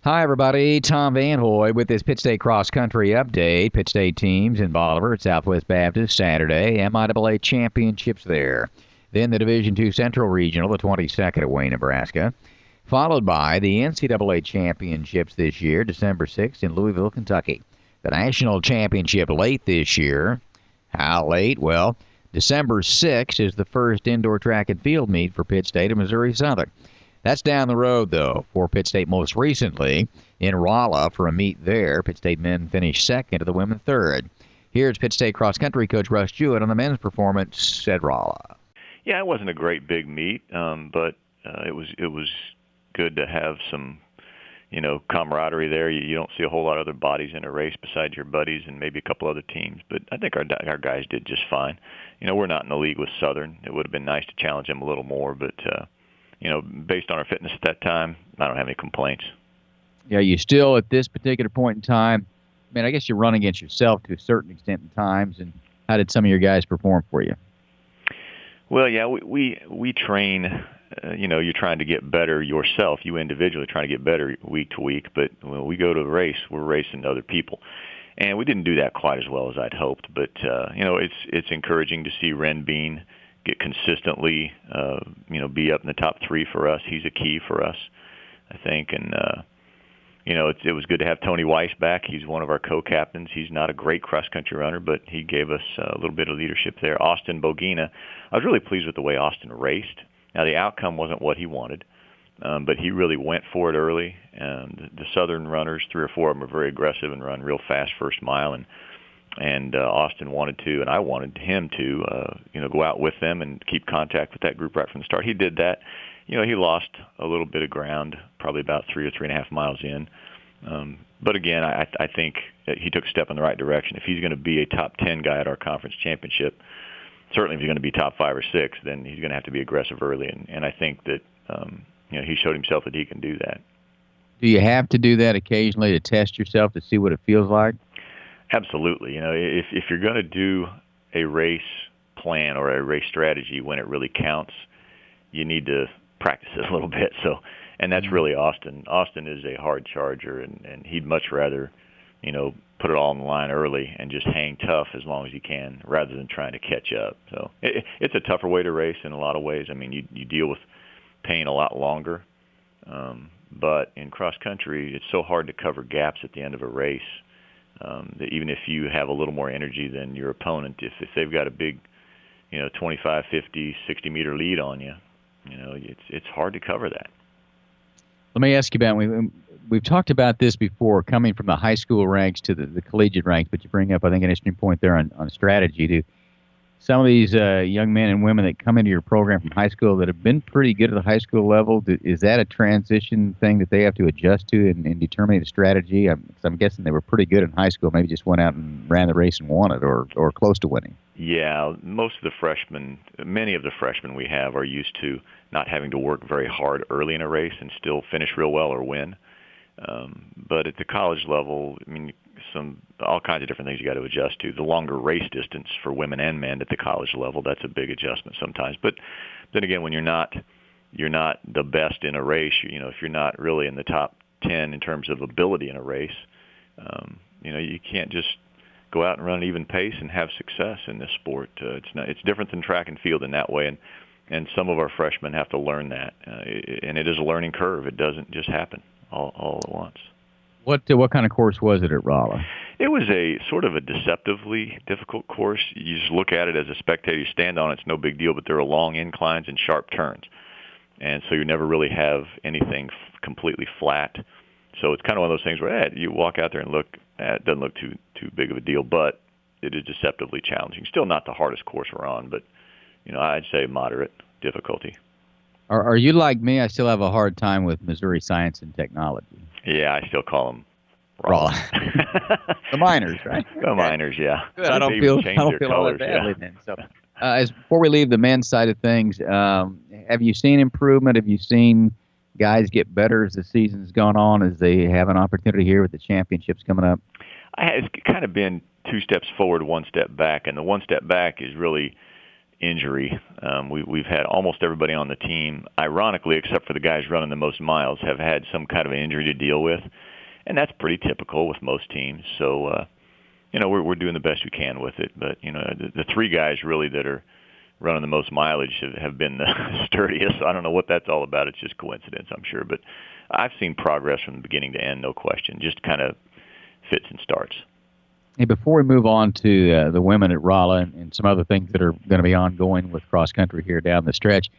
Hi, everybody. Tom Van Hoy with this Pitt State cross-country update. Pitt State teams in Bolivar at Southwest Baptist Saturday. MIAA championships there. Then the Division II Central Regional, the 22nd at Wayne, Nebraska. Followed by the NCAA championships this year, December 6th in Louisville, Kentucky. The national championship late this year. How late? Well, December 6th is the first indoor track and field meet for Pitt State and Missouri Southern. That's down the road, though, for Pitt State most recently in Rolla for a meet there. Pitt State men finished second, the women third. Here's Pitt State cross-country coach Russ Jewett on the men's performance at Rolla. Yeah, it wasn't a great big meet, but it was good to have some, camaraderie there. You don't see a whole lot of other bodies in a race besides your buddies and maybe a couple other teams. But I think our guys did just fine. We're not in the league with Southern. It would have been nice to challenge them a little more, but based on our fitness at that time, I don't have any complaints. Yeah, you still, at this particular point in time, I guess you run against yourself to a certain extent in times. And how did some of your guys perform for you? Well, yeah, we train, you're trying to get better yourself. You individually trying to get better week to week. But when we go to a race, we're racing other people. And we didn't do that quite as well as I'd hoped. But, it's encouraging to see Ren Bean get consistently, be up in the top three for us. He's a key for us, I think. And, it was good to have Tony Weiss back. He's one of our co-captains. He's not a great cross-country runner, but he gave us a little bit of leadership there. Austin Bogina, I was really pleased with the way Austin raced. Now, the outcome wasn't what he wanted, but he really went for it early. And the Southern runners, 3 or 4 of them, are very aggressive and run real fast first mile. And Austin wanted to, and I wanted him to, go out with them and keep contact with that group right from the start. He did that. He lost a little bit of ground, probably about 3 or 3.5 miles in. But again, I think that he took a step in the right direction. If he's going to be a top 10 guy at our conference championship, certainly if he's going to be top 5 or 6, then he's going to have to be aggressive early. And I think that, he showed himself that he can do that. Do you have to do that occasionally to test yourself to see what it feels like? Absolutely. If you're going to do a race plan or a race strategy when it really counts, you need to practice it a little bit. And that's really Austin. Austin is a hard charger, and he'd much rather, put it all on the line early and just hang tough as long as he can rather than trying to catch up. So it's a tougher way to race in a lot of ways. You deal with pain a lot longer. But in cross-country, it's so hard to cover gaps at the end of a race. That even if you have a little more energy than your opponent, if they've got a big, 25, 50, 60-meter lead on you, it's hard to cover that. Let me ask you about, we've talked about this before, coming from the high school ranks to the collegiate ranks, but you bring up, I think, an interesting point there on strategy. Do some of these young men and women that come into your program from high school that have been pretty good at the high school level, is that a transition thing that they have to adjust to in determining the strategy? 'Cause I'm guessing they were pretty good in high school, maybe just went out and ran the race and won it or close to winning. Yeah, many of the freshmen we have are used to not having to work very hard early in a race and still finish real well or win. But at the college level, all kinds of different things you got to adjust to. The longer race distance for women and men at the college level, that's a big adjustment sometimes. But then again, when you're not the best in a race, if you're not really in the top 10 in terms of ability in a race, you can't just go out and run an even pace and have success in this sport. It's different than track and field in that way, and some of our freshmen have to learn that. And it is a learning curve. It doesn't just happen all at once. What kind of course was it at Rolla? It was a sort of a deceptively difficult course. You just look at it as a spectator. You stand on it, it's no big deal, but there are long inclines and sharp turns. And so you never really have anything completely flat. So it's kind of one of those things where you walk out there and look, it doesn't look too big of a deal, but it is deceptively challenging. Still not the hardest course we're on, but I'd say moderate difficulty. Are you like me? I still have a hard time with Missouri Science and Technology. Yeah, I still call them Rolla. The miners, right? The miners, yeah. Good. I don't feel all that badly then. So, before we leave the men's side of things, have you seen improvement? Have you seen guys get better as the season's gone on, as they have an opportunity here with the championships coming up? It's kind of been 2 steps forward, 1 step back, and the 1 step back is really injury. We've had almost everybody on the team, ironically, except for the guys running the most miles, have had some kind of an injury to deal with, and that's pretty typical with most teams. So, we're doing the best we can with it. But the three guys really that are running the most mileage have been the sturdiest. I don't know what that's all about. It's just coincidence, I'm sure. But I've seen progress from beginning to end, no question. Just kind of fits and starts. Hey, before we move on to the women at Rolla and some other things that are going to be ongoing with cross country here down the stretch,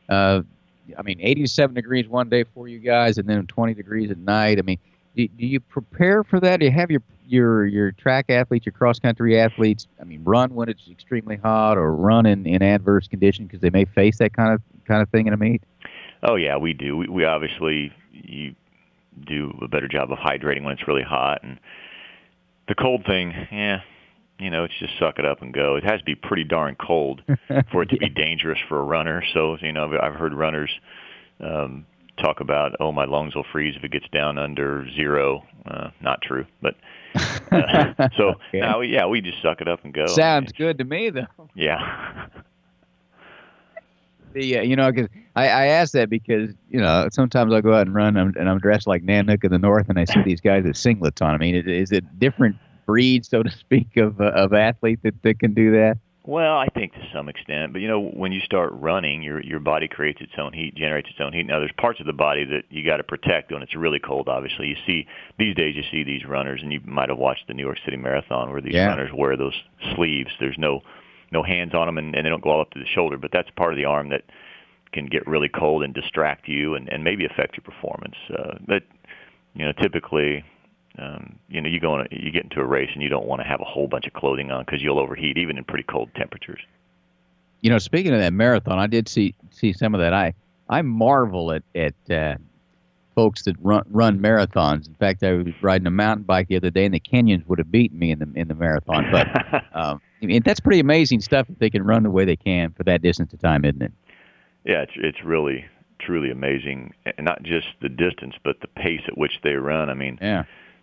87 degrees one day for you guys, and then 20 degrees at night. I mean, do you prepare for that? Do you have your track athletes, your cross country athletes, run when it's extremely hot or run in adverse conditions because they may face that kind of thing in a meet? Oh yeah, we do. We obviously you do a better job of hydrating when it's really hot, and the cold thing, it's just suck it up and go. It has to be pretty darn cold for it to be dangerous for a runner. So, I've heard runners talk about, my lungs will freeze if it gets down under zero. Not true, but so okay. Now, we just suck it up and go. Sounds good to me, though. Yeah. Because I ask that because sometimes I'll go out and run and I'm dressed like Nanook in the North, and I see these guys with singlets on. I mean, is it different breed, so to speak, of athlete that can do that? Well, I think to some extent, but when you start running, your body creates its own heat, generates its own heat. Now, there's parts of the body that you got to protect when it's really cold. Obviously, these days you see these runners, and you might have watched the New York City Marathon where these runners wear those sleeves. There's no hands on them, and they don't go all up to the shoulder, but that's part of the arm that can get really cold and distract you and maybe affect your performance. But typically, you get into a race and you don't want to have a whole bunch of clothing on because you'll overheat even in pretty cold temperatures. Speaking of that marathon, I did see some of that. I marvel at folks that run marathons. In fact, I was riding a mountain bike the other day, and the Kenyans would have beaten me in the marathon. But that's pretty amazing stuff if they can run the way they can for that distance of time, isn't it? Yeah, it's really truly amazing, and not just the distance, but the pace at which they run. I mean,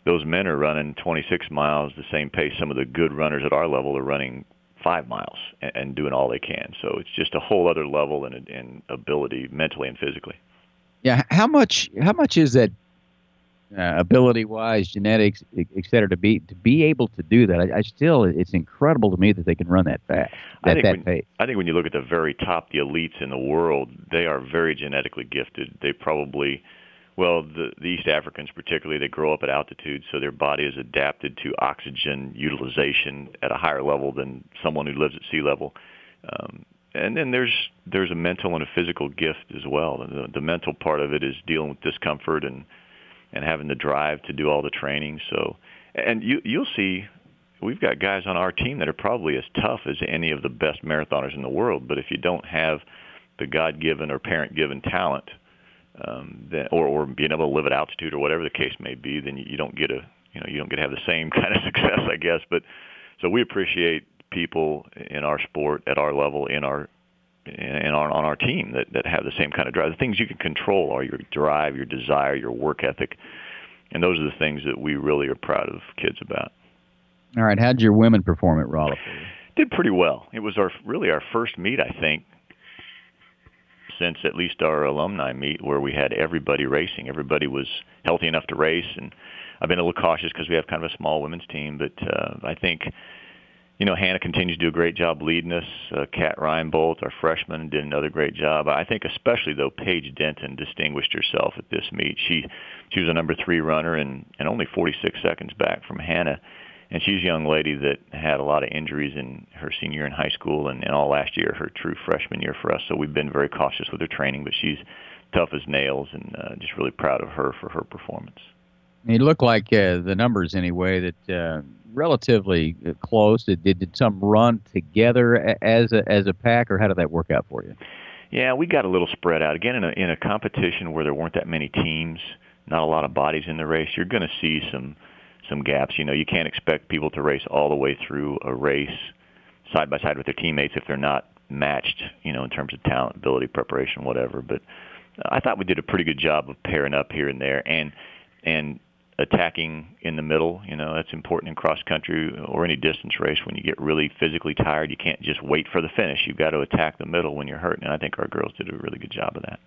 those men are running 26 miles, the same pace some of the good runners at our level are running 5 miles and doing all they can. So it's just a whole other level and ability mentally and physically. Yeah, how much is that ability-wise, genetics, et cetera, to be able to do that? It's incredible to me that they can run that fast. I think when you look at the very top, the elites in the world, they are very genetically gifted. They probably, the East Africans particularly, they grow up at altitude, so their body is adapted to oxygen utilization at a higher level than someone who lives at sea level. And then there's a mental and a physical gift as well. The mental part of it is dealing with discomfort and having the drive to do all the training. So, and you'll see, we've got guys on our team that are probably as tough as any of the best marathoners in the world. But if you don't have the God-given or parent-given talent, or being able to live at altitude or whatever the case may be, then you don't get to have the same kind of success, I guess. But so we appreciate people in our sport at our level on our team that have the same kind of drive. The things you can control are your drive, your desire, your work ethic, and those are the things that we really are proud of kids about. All right, how'd your women perform at Rolla for you? Did pretty well. It was our first meet, I think, since at least our alumni meet where we had everybody racing. Everybody was healthy enough to race, and I've been a little cautious because we have kind of a small women's team, but I think Hannah continues to do a great job leading us. Kat Reinbolt, our freshman, did another great job. I think especially, though, Paige Denton distinguished herself at this meet. She was a number 3 runner and only 46 seconds back from Hannah. And she's a young lady that had a lot of injuries in her senior year in high school and all last year, her true freshman year for us. So we've been very cautious with her training, but she's tough as nails and just really proud of her for her performance. It looked like the numbers anyway that relatively close. Did some run together as a pack, or how did that work out for you? Yeah, we got a little spread out. Again, in a competition where there weren't that many teams, not a lot of bodies in the race, you're going to see some gaps. You can't expect people to race all the way through a race side by side with their teammates if they're not matched, in terms of talent, ability, preparation, whatever. But I thought we did a pretty good job of pairing up here and there, and attacking in the middle. That's important in cross country or any distance race. When you get really physically tired, you can't just wait for the finish. You've got to attack the middle when you're hurt, and I think our girls did a really good job of that.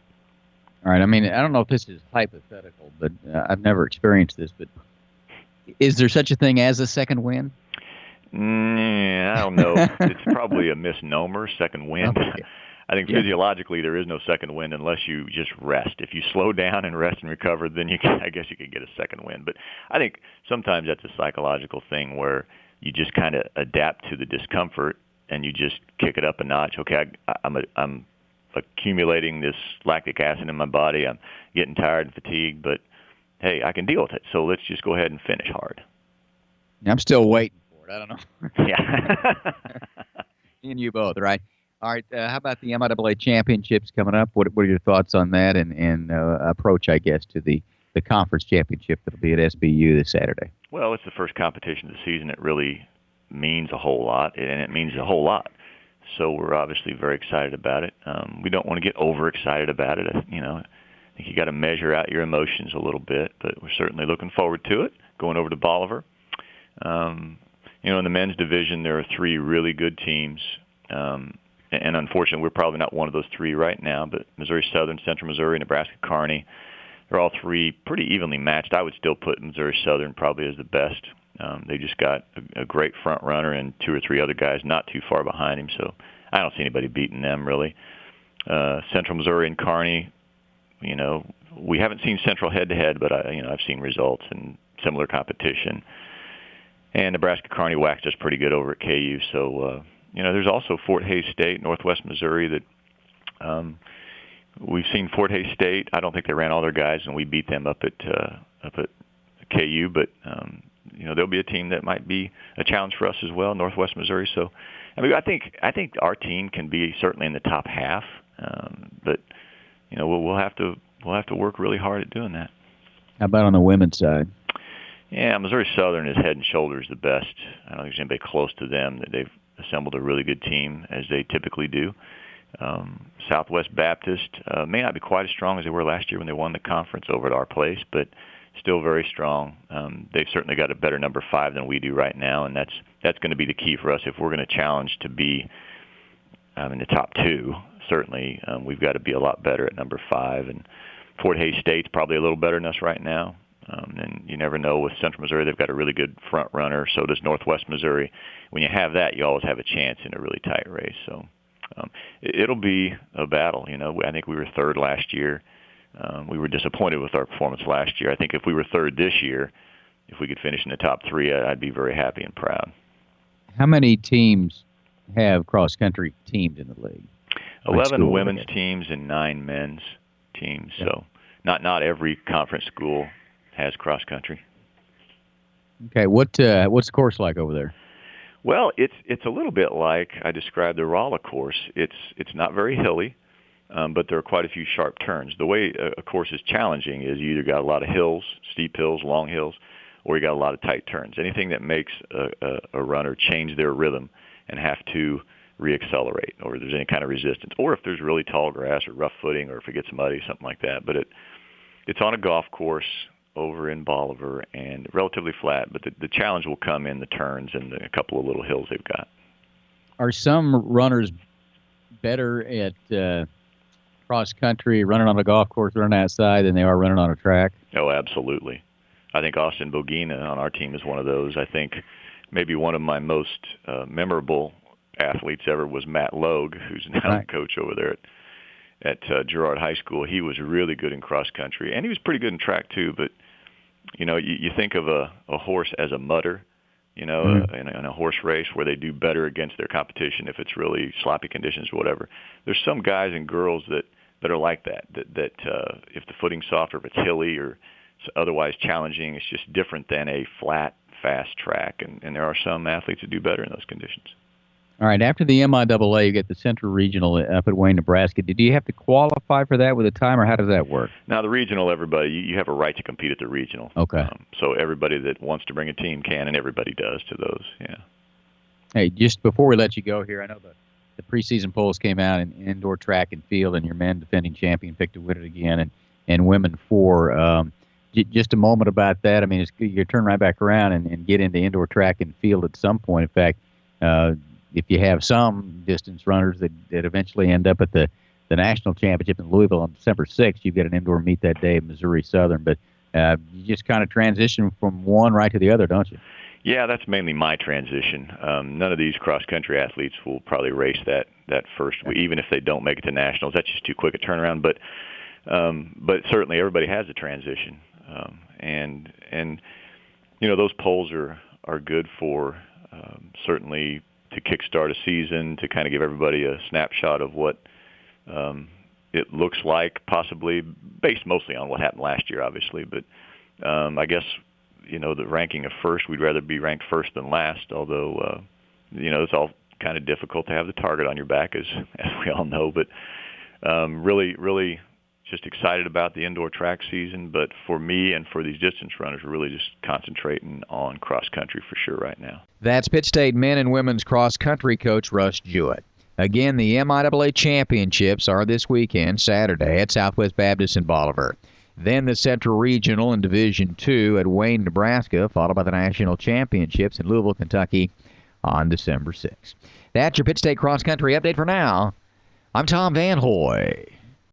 All right. I mean, I don't know if this is hypothetical, but I've never experienced this, but is there such a thing as a second wind? I don't know. It's probably a misnomer, second wind. Okay. I think physiologically there is no second wind unless you just rest. If you slow down and rest and recover, then I guess you could get a second wind. But I think sometimes that's a psychological thing where you just kind of adapt to the discomfort and you just kick it up a notch. Okay, I'm accumulating this lactic acid in my body. I'm getting tired and fatigued, but hey, I can deal with it. So let's just go ahead and finish hard. I'm still waiting for it. I don't know. Yeah. Me and you both, right? All right. How about the MIAA championships coming up? What are your thoughts on that and approach, I guess, to the conference championship that'll be at SBU this Saturday? Well, it's the first competition of the season. It really means a whole lot, and it means a whole lot. So we're obviously very excited about it. We don't want to get overexcited about it. I think you got to measure out your emotions a little bit, but we're certainly looking forward to it. Going over to Bolivar. In the men's division, there are 3 really good teams. And unfortunately, we're probably not one of those 3 right now, but Missouri Southern, Central Missouri, Nebraska Kearney, they're all 3 pretty evenly matched. I would still put Missouri Southern probably as the best. They just got a great front runner and 2 or 3 other guys not too far behind him, so I don't see anybody beating them really. Central Missouri and Kearney, we haven't seen Central head-to-head, but I've seen results in similar competition. And Nebraska Kearney whacked us pretty good over at KU, so there's also Fort Hays State, Northwest Missouri that we've seen Fort Hays State. I don't think they ran all their guys, and we beat them up at KU. But there'll be a team that might be a challenge for us as well, Northwest Missouri. So, I think our team can be certainly in the top half, but we'll have to work really hard at doing that. How about on the women's side? Yeah, Missouri Southern is head and shoulders the best. I don't think there's anybody close to them. That they've assembled a really good team, as they typically do. Southwest Baptist may not be quite as strong as they were last year when they won the conference over at our place, but still very strong. They've certainly got a better number 5 than we do right now, and that's going to be the key for us if we're going to challenge to be in the top 2. Certainly, we've got to be a lot better at number 5. And Fort Hays State's probably a little better than us right now. And you never know with Central Missouri, they've got a really good front runner. So does Northwest Missouri. When you have that, you always have a chance in a really tight race. So it'll be a battle. I think we were 3rd last year. We were disappointed with our performance last year. I think if we were 3rd this year, if we could finish in the top 3, I'd be very happy and proud. How many teams have cross-country teams in the league? 11 women's teams and 9 men's teams. Yeah. So not every conference school has cross-country. Okay, what's the course like over there? Well, it's a little bit like I described the Rolla course. It's not very hilly, but there are quite a few sharp turns. The way a course is challenging is you either got a lot of hills, steep hills, long hills, or you got a lot of tight turns. Anything that makes a runner change their rhythm and have to reaccelerate, or if there's any kind of resistance, or if there's really tall grass or rough footing, or if it gets muddy, something like that. But it's on a golf course over in Bolivar and relatively flat, but the challenge will come in the turns and a couple of little hills they've got. Are some runners better at cross country, running on a golf course, running outside, than they are running on a track? Oh, absolutely. I think Austin Bogina on our team is one of those. I think maybe one of my most memorable athletes ever was Matt Logue, who's now the coach over there at Girard High School. He was really good in cross country, and he was pretty good in track too. But you think of a horse as a mutter, in a horse race where they do better against their competition if it's really sloppy conditions or whatever. There's some guys and girls that are like that if the footing's soft or if it's hilly or otherwise challenging, it's just different than a flat, fast track. And there are some athletes that do better in those conditions. All right, after the MIAA, you get the Central Regional up at Wayne, Nebraska. Did you have to qualify for that with a time, or how does that work? Now, the regional, everybody, you have a right to compete at the regional. Okay. So everybody that wants to bring a team can, and everybody does to those, yeah. Hey, just before we let you go here, I know the preseason polls came out in indoor track and field, and your men defending champion picked to win it again, and women 4. Just a moment about that. I mean, you turn right back around and get into indoor track and field at some point. In fact, if you have some distance runners that eventually end up at the national championship in Louisville on December 6th, you've got an indoor meet that day at Missouri Southern. But you just kind of transition from one right to the other, don't you? Yeah, that's mainly my transition. None of these cross-country athletes will probably race that first week, even if they don't make it to nationals. That's just too quick a turnaround. But certainly everybody has a transition, and those polls are good for certainly to kickstart a season, to kind of give everybody a snapshot of what it looks like, possibly based mostly on what happened last year, obviously. But I guess the ranking of first, we'd rather be ranked first than last. Although it's all kind of difficult to have the target on your back, as we all know. But really just excited about the indoor track season. But for me and for these distance runners, we're really just concentrating on cross country for sure right now. That's Pitt State men and women's cross country coach Russ Jewett. Again, the MIAA championships are this weekend, Saturday, at Southwest Baptist in Bolivar. Then the Central Regional in Division II at Wayne, Nebraska, followed by the National Championships in Louisville, Kentucky on December 6th. That's your Pitt State cross country update for now. I'm Tom Van Hoy.